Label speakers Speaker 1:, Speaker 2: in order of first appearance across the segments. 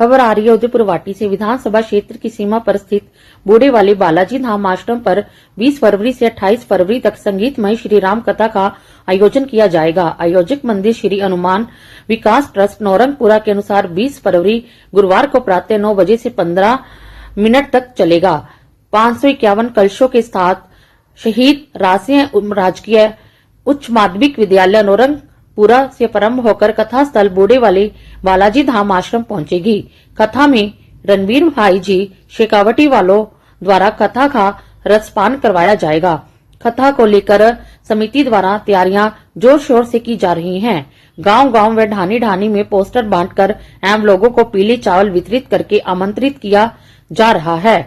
Speaker 1: खबर आ रही है उदयपुर वाटी से। विधानसभा क्षेत्र की सीमा पर स्थित बूढ़े वाले बालाजी धाम आश्रम पर 20 फरवरी से 28 फरवरी तक संगीतमय श्री राम कथा का आयोजन किया जाएगा। आयोजक मंदिर श्री हनुमान विकास ट्रस्ट नौरंगपुरा के अनुसार 20 फरवरी गुरुवार को प्रातः 9 बजे से 15 मिनट तक चलेगा। 551 कलशों के साथ शहीद रासिया राजकीय उच्च माध्यमिक विद्यालय नौरंगपुरा से प्रारंभ होकर कथा स्थल बूढ़े वाले बालाजी धाम आश्रम पहुंचेगी। कथा में रणवीर भाई जी शेखावटी वालों द्वारा कथा का रसपान करवाया जाएगा। कथा को लेकर समिति द्वारा तैयारियां जोर शोर से की जा रही हैं। गांव-गांव व ढानी-ढानी में पोस्टर बांटकर एवं लोगों को पीले चावल वितरित करके आमंत्रित किया जा रहा है।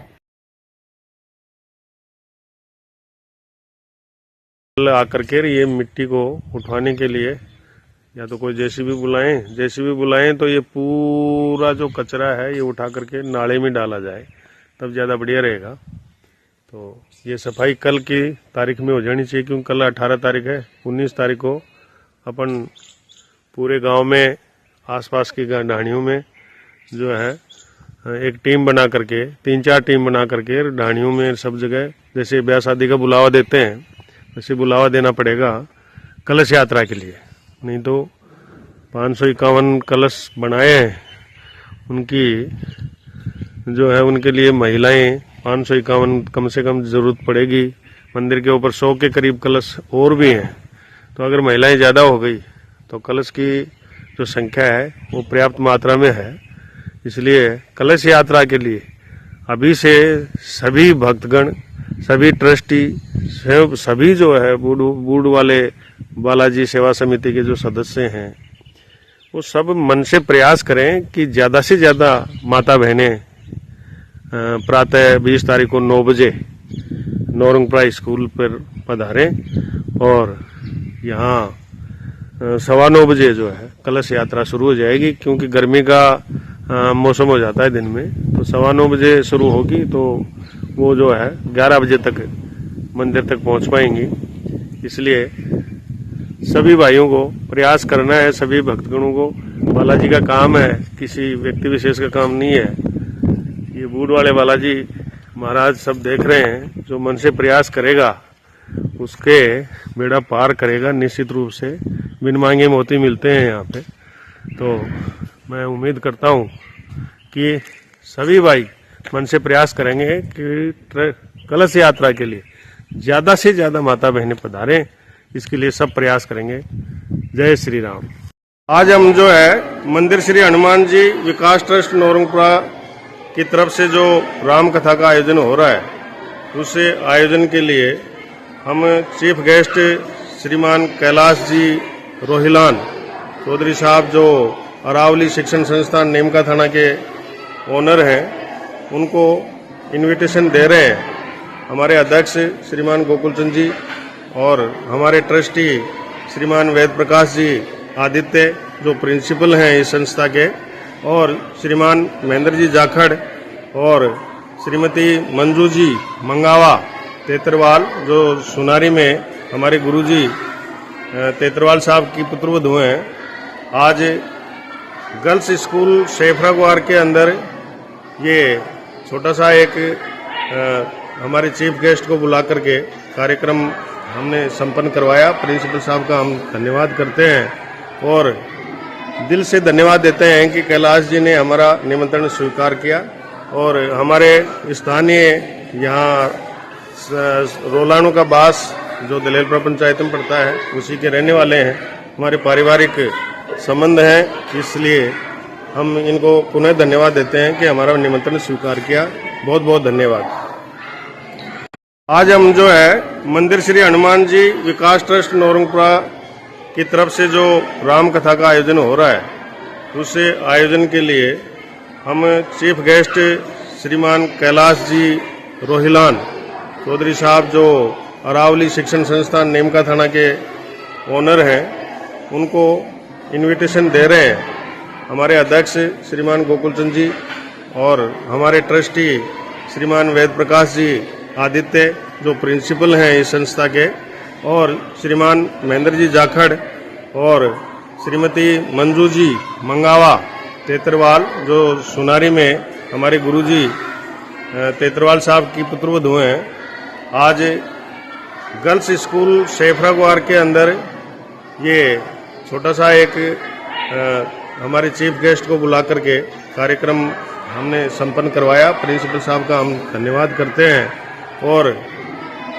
Speaker 2: आकर के ये मिट्टी को उठवाने के लिए या तो कोई जेसीबी बुलाएं तो ये पूरा जो कचरा है ये उठा करके नाले में डाला जाए, तब ज़्यादा बढ़िया रहेगा। तो ये सफाई कल की तारीख में हो जानी चाहिए, क्योंकि कल 18 तारीख है। 19 तारीख को अपन पूरे गांव में आसपास की ढाणियों में जो है एक टीम बना करके 3-4 टीम बना करके ढाणियों में सब जगह जैसे ब्याह शादी का बुलावा देते हैं वैसे बुलावा देना पड़ेगा कलश यात्रा के लिए। नहीं तो 551 कलश बनाए हैं, उनकी जो है उनके लिए महिलाएं 551 कम से कम जरूरत पड़ेगी। मंदिर के ऊपर 100 के करीब कलश और भी हैं, तो अगर महिलाएं ज़्यादा हो गई तो कलश की जो संख्या है वो पर्याप्त मात्रा में है। इसलिए कलश यात्रा के लिए अभी से सभी भक्तगण, सभी ट्रस्टी, सभी जो है बूढ़ वाले बालाजी सेवा समिति के जो सदस्य हैं वो सब मन से प्रयास करें कि ज़्यादा से ज़्यादा माता बहनें प्रातः 20 तारीख को 9 बजे नौरंगपुरा स्कूल पर पधारें और यहाँ 9:15 बजे जो है कलश यात्रा शुरू हो जाएगी। क्योंकि गर्मी का मौसम हो जाता है दिन में, तो 9:15 बजे शुरू होगी तो वो जो है 11 बजे तक मंदिर तक पहुंच पाएंगी। इसलिए सभी भाइयों को प्रयास करना है, सभी भक्तगणों को। बालाजी का काम है, किसी व्यक्ति विशेष का काम नहीं है। ये बूढ़ वाले बालाजी महाराज सब देख रहे हैं, जो मन से प्रयास करेगा उसके बेड़ा पार करेगा निश्चित रूप से। बिन मांगे मोती मिलते हैं यहाँ पे। तो मैं उम्मीद करता हूँ कि सभी भाई मन से प्रयास करेंगे कि कलश यात्रा के लिए ज़्यादा से ज़्यादा माता बहनें पधारें। इसके लिए सब प्रयास करेंगे। जय श्री राम। आज हम जो है मंदिर श्री हनुमान जी विकास ट्रस्ट नौरंगपुरा की तरफ से जो राम कथा का आयोजन हो रहा है, उस आयोजन के लिए हम चीफ गेस्ट श्रीमान कैलाश जी रोहिलान चौधरी साहब, जो अरावली शिक्षण संस्थान नेमका थाना के ओनर हैं, उनको इनविटेशन दे रहे हैं। हमारे अध्यक्ष श्रीमान गोकुल चंद जी और हमारे ट्रस्टी श्रीमान वेद प्रकाश जी आदित्य, जो प्रिंसिपल हैं इस संस्था के, और श्रीमान महेंद्र जी जाखड़ और श्रीमती मंजू जी मंगावा तेतरवाल, जो सुनारी में हमारे गुरुजी तेतरवाल साहब की पुत्रवधू हैं। आज गर्ल्स स्कूल शेफरागवार के अंदर ये छोटा सा एक हमारे चीफ गेस्ट को बुला करके कार्यक्रम हमने संपन्न करवाया। प्रिंसिपल साहब का हम धन्यवाद करते हैं और दिल से धन्यवाद देते हैं कि कैलाश जी ने हमारा निमंत्रण स्वीकार किया। और हमारे स्थानीय यहाँ रोलाणु का बास, जो दलेलपुरा पंचायत में पड़ता है, उसी के रहने वाले हैं। हमारे पारिवारिक संबंध हैं, इसलिए हम इनको पुनः धन्यवाद देते हैं कि हमारा निमंत्रण स्वीकार किया। बहुत बहुत धन्यवाद। आज हम जो है मंदिर श्री हनुमान जी विकास ट्रस्ट नौरंगपुरा की तरफ से जो राम कथा का आयोजन हो रहा है, उस आयोजन के लिए हम चीफ गेस्ट श्रीमान कैलाश जी रोहिलान चौधरी साहब, जो अरावली शिक्षण संस्थान नेमका थाना के ओनर हैं, उनको इनविटेशन दे रहे हैं। हमारे अध्यक्ष श्रीमान गोकुल चंद जी और हमारे ट्रस्टी श्रीमान वेद प्रकाश जी आदित्य, जो प्रिंसिपल हैं इस संस्था के, और श्रीमान महेंद्र जी जाखड़ और श्रीमती मंजू जी मंगावा तेतरवाल, जो सुनारी में हमारे गुरुजी तेतरवाल साहब की पुत्रवधू हैं। आज गर्ल्स स्कूल शेफरागवार के अंदर ये छोटा सा एक हमारे चीफ गेस्ट को बुला करके कार्यक्रम हमने संपन्न करवाया। प्रिंसिपल साहब का हम धन्यवाद करते हैं और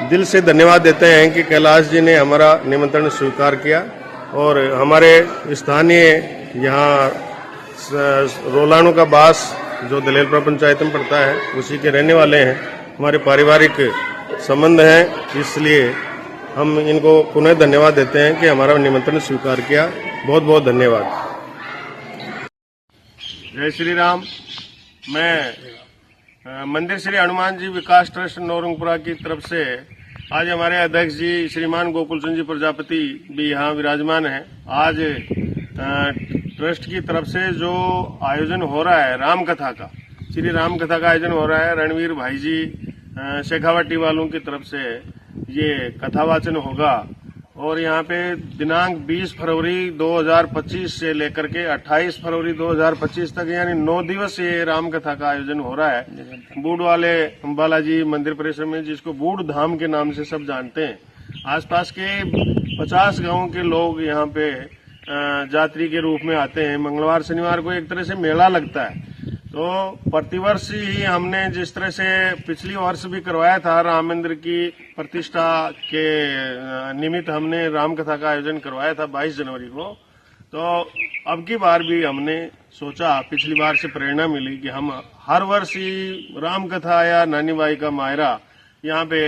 Speaker 2: दिल से धन्यवाद देते हैं कि कैलाश जी ने हमारा निमंत्रण स्वीकार किया और हमारे स्थानीय यहाँ रोलाणु का बास जो दलेलपुरा पंचायत में पड़ता है उसी के रहने वाले हैं, हमारे पारिवारिक संबंध हैं, इसलिए हम इनको पुनः धन्यवाद देते हैं कि हमारा निमंत्रण स्वीकार किया। बहुत बहुत धन्यवाद। जय श्री राम। मैं मंदिर श्री हनुमान जी विकास ट्रस्ट नौरंगपुरा की तरफ से आज हमारे अध्यक्ष जी श्रीमान गोकुल चंद जी प्रजापति भी यहाँ विराजमान हैं। आज ट्रस्ट की तरफ से जो आयोजन हो रहा है राम कथा का, श्री राम कथा का आयोजन हो रहा है, रणवीर भाई जी शेखावाटी वालों की तरफ से ये कथावाचन होगा और यहाँ पे दिनांक 20 फरवरी 2025 से लेकर के 28 फरवरी 2025 तक यानी 9 दिवस ये राम कथा का आयोजन हो रहा है बूढ़ वाले बालाजी मंदिर परिसर में, जिसको बूढ़ धाम के नाम से सब जानते हैं। आसपास के 50 गांवों के लोग यहाँ पे यात्री के रूप में आते हैं। मंगलवार शनिवार को एक तरह से मेला लगता है। तो प्रतिवर्ष ही हमने जिस तरह से पिछली वर्ष भी करवाया था राम मंदिर की प्रतिष्ठा के निमित्त हमने राम कथा का आयोजन करवाया था 22 जनवरी को। तो अब की बार भी हमने सोचा, पिछली बार से प्रेरणा मिली कि हम हर वर्ष ही राम कथा या नानी बाई का मायरा यहाँ पे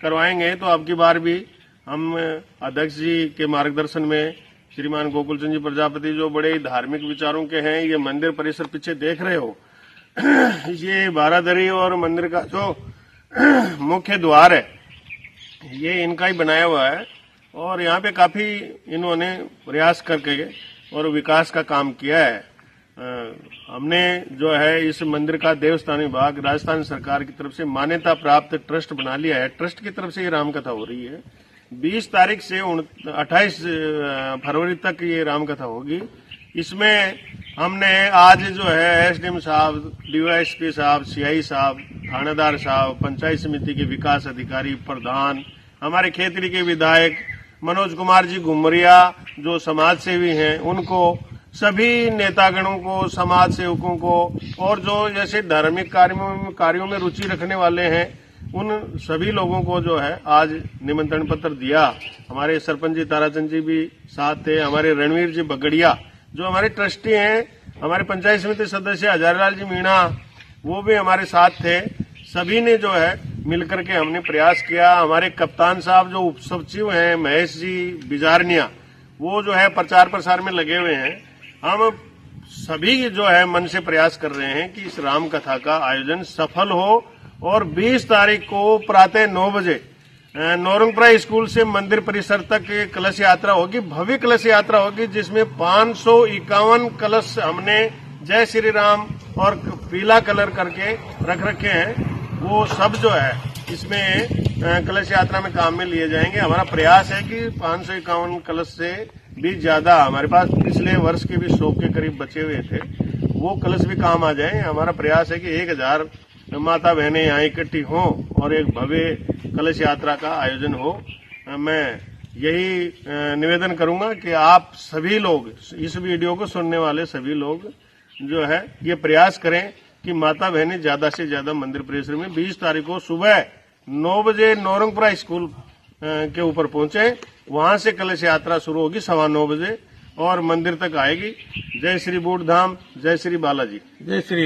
Speaker 2: करवाएंगे। तो अब की बार भी हम अध्यक्ष जी के मार्गदर्शन में श्रीमान गोकुल चंद जी प्रजापति जो बड़े धार्मिक विचारों के हैं, ये मंदिर परिसर पीछे देख रहे हो ये बारादरी और मंदिर का जो मुख्य द्वार है ये इनका ही बनाया हुआ है और यहाँ पे काफी इन्होंने प्रयास करके और विकास का काम किया है। हमने जो है इस मंदिर का देवस्थान विभाग राजस्थान सरकार की तरफ से मान्यता प्राप्त ट्रस्ट बना लिया है। ट्रस्ट की तरफ से ये राम कथा हो रही है। 20 तारीख से 28 फरवरी तक ये राम कथा होगी। इसमें हमने आज जो है एसडीएम साहब, डीवाईएसपी साहब, सीआई साहब, थानेदार साहब, पंचायत समिति के विकास अधिकारी, प्रधान, हमारे खेतरी के विधायक मनोज कुमार जी घुमरिया जो समाज सेवी हैं, उनको सभी नेतागणों को, समाज सेवकों को और जो जैसे धार्मिक कार्यों में रुचि रखने वाले हैं उन सभी लोगों को जो है आज निमंत्रण पत्र दिया। हमारे सरपंच जी ताराचंद जी भी साथ थे, हमारे रणवीर जी बगड़िया जो हमारे ट्रस्टी हैं, हमारे पंचायत समिति सदस्य हजारीलाल जी मीणा वो भी हमारे साथ थे। सभी ने जो है मिलकर के हमने प्रयास किया। हमारे कप्तान साहब जो उप सचिव हैं महेश जी बिजारनिया वो जो है प्रचार प्रसार में लगे हुए हैं। हम सभी जो है मन से प्रयास कर रहे हैं कि इस राम कथा का आयोजन सफल हो और 20 तारीख को प्रातः 9 बजे नौरंगपुरा स्कूल से मंदिर परिसर तक कलश यात्रा होगी, भव्य कलश यात्रा होगी, जिसमें 551 कलश हमने जय श्री राम और पीला कलर करके रख रखे हैं। वो सब जो है इसमें कलश यात्रा में काम में लिए जाएंगे। हमारा प्रयास है कि 551 कलश से भी ज्यादा, हमारे पास पिछले वर्ष के भी 100 के करीब बचे हुए थे, वो कलश भी काम आ जाए। हमारा प्रयास है कि 1000 माता बहनें यहाँ इकट्ठी हों और एक भव्य कलश यात्रा का आयोजन हो। मैं यही निवेदन करूंगा कि आप सभी लोग, इस वीडियो को सुनने वाले सभी लोग जो है ये प्रयास करें कि माता बहनें ज्यादा से ज्यादा मंदिर परिसर में 20 तारीख को सुबह 9 बजे नौरंगपुरा स्कूल के ऊपर पहुंचे। वहां से कलश यात्रा शुरू होगी 9:15 बजे और मंदिर तक आएगी। जय श्री बूढ़ धाम, जय श्री बालाजी, जय श्री